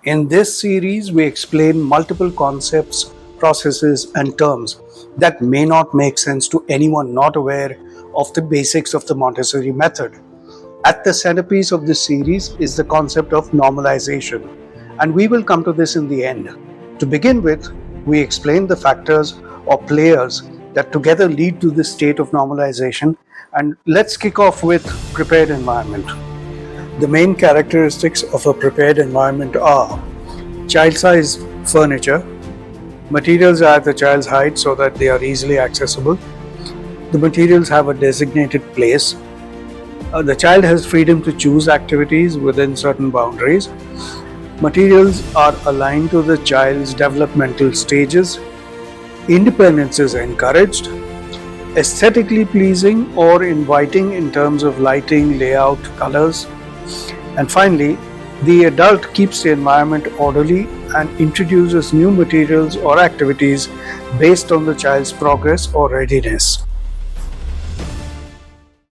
In this series, we explain multiple concepts, processes, and terms that may not make sense to anyone not aware of the basics of the Montessori method. At the centerpiece of this series is the concept of normalization, and we will come to this in the end. To begin with, we explain the factors or players that together lead to this state of normalization, and let's kick off with prepared environment. The main characteristics of a prepared environment are child-sized furniture. Materials are at the child's height so that they are easily accessible. The materials have a designated place. The child has freedom to choose activities within certain boundaries. Materials are aligned to the child's developmental stages. Independence is encouraged. Aesthetically pleasing or inviting in terms of lighting, layout, colors. And finally, the adult keeps the environment orderly and introduces new materials or activities based on the child's progress or readiness.